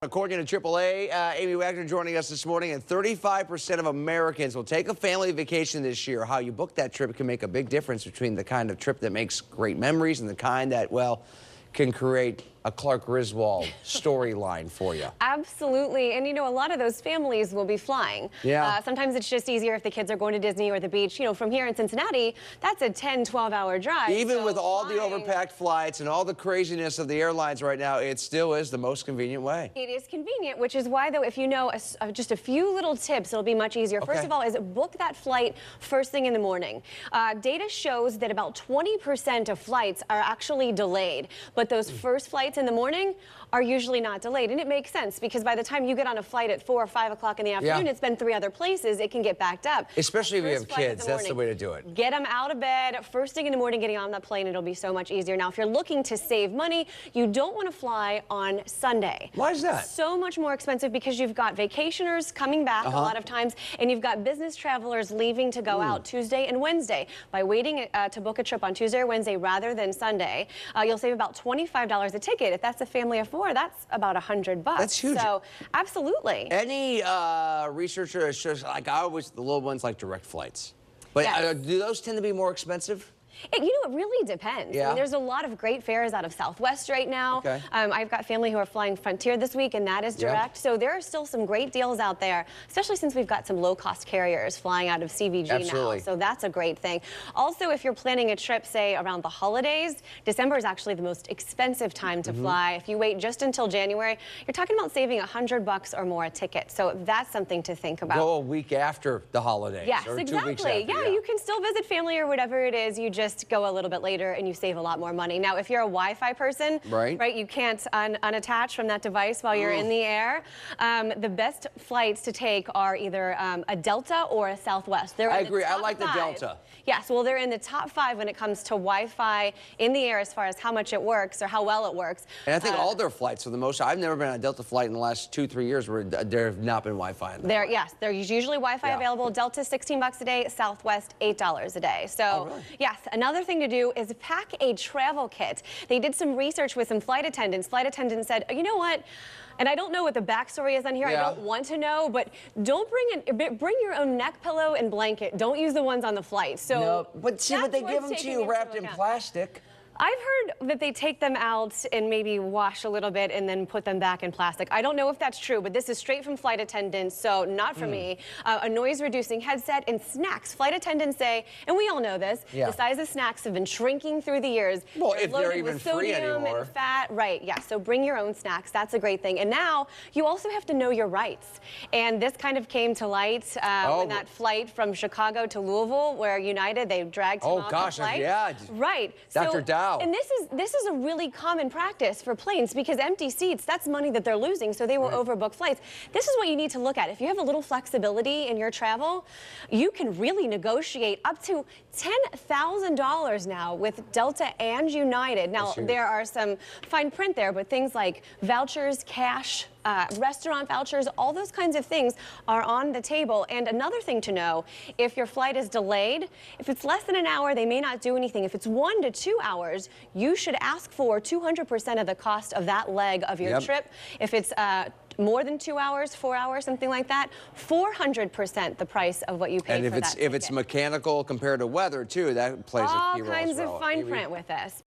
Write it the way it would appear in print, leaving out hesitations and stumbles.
According to AAA, Amy Wagner joining us this morning, and 35% of Americans will take a family vacation this year. How you book that trip can make a big difference between the kind of trip that makes great memories and the kind that, well, can create a Clark Griswold storyline for you. Absolutely. And, you know, a lot of those families will be flying. Yeah. Sometimes it's just easier if the kids are going to Disney or the beach. You know, from here in Cincinnati, that's a 10, 12-hour drive. Even so with all the flying, overpacked flights and all the craziness of the airlines right now, it still is the most convenient way. It is convenient, which is why, though, if you know just a few little tips, it'll be much easier. Okay. First of all, is book that flight first thing in the morning. Data shows that about 20% of flights are actually delayed, but those first flights in the morning are usually not delayed. And it makes sense because by the time you get on a flight at 4 or 5 o'clock in the afternoon, it's been 3 other places, it can get backed up. Especially if you have kids, that's the way to do it. Get them out of bed first thing in the morning, getting on that plane, it'll be so much easier. Now, if you're looking to save money, you don't want to fly on Sunday. Why is that? So much more expensive because you've got vacationers coming back a lot of times, and you've got business travelers leaving to go out Tuesday and Wednesday. By waiting to book a trip on Tuesday or Wednesday rather than Sunday, you'll save about $25 a ticket. If that's a family of 4, that's about $100. That's huge. So, absolutely. Any researcher has just, like, I always, the little ones like direct flights. But Yes. do those tend to be more expensive? You know, it really depends. Yeah. I mean, there's a lot of great fares out of Southwest right now. Okay. I've got family who are flying Frontier this week, and that is direct. So there are still some great deals out there, especially since we've got some low-cost carriers flying out of CVG Absolutely. now. So that's a great thing. Also, if you're planning a trip, say, around the holidays, December is actually the most expensive time to fly. If you wait just until January, you're talking about saving $100 or more a ticket. So that's something to think about. Go a week after the holidays. Yes, or 2 exactly. weeks after, Yeah, you can still visit family or whatever it is. You just go a little bit later and you save a lot more money. Now, if you're a Wi-Fi person, right, you can't unattach from that device while you're in the air. The best flights to take are either a Delta or a Southwest. I agree. I like the Delta. Yes, well, they're in the top 5 when it comes to Wi-Fi in the air as far as how much it works or how well it works. And I think all their flights are the most. I've never been on a Delta flight in the last 2-3 years where there have not been Wi-Fi in them. Yes, there's usually Wi-Fi available. Delta $16 a day, Southwest $8 a day. So, yes, another thing to do is pack a travel kit. They did some research with some flight attendants. Flight attendants said, you know what? And I don't know what the backstory is on here. I don't want to know, but don't bring your own neck pillow and blanket. Don't use the ones on the flight. So, no, but see, but they give them to you wrapped in plastic. I've heard that they take them out and maybe wash a little bit and then put them back in plastic. I don't know if that's true, but this is straight from flight attendants, so not for me. A noise-reducing headset and snacks. Flight attendants say, and we all know this, the size of snacks have been shrinking through the years. Well, if they're loaded even with free sodium anymore. and fat. Right, yeah, so bring your own snacks. That's a great thing. And now you also have to know your rights. And this kind of came to light when that flight from Chicago to Louisville, where United, they dragged him off the flight. Right. Dr. Dow. And this is a really common practice for planes because empty seats, that's money that they're losing, so they will overbook flights. This is what you need to look at. If you have a little flexibility in your travel, you can really negotiate up to $10,000 now with Delta and United. Now, there are some fine print there, but things like vouchers, cash, restaurant vouchers, all those kinds of things are on the table. And another thing to know, if your flight is delayed, if it's less than an hour, they may not do anything. If it's 1 to 2 hours, you should ask for 200% of the cost of that leg of your trip. If it's more than 2 hours, 4 hours, something like that, 400% the price of what you pay for that ticket. And if it's mechanical compared to weather too, that plays a key role as well. All kinds of fine print with this.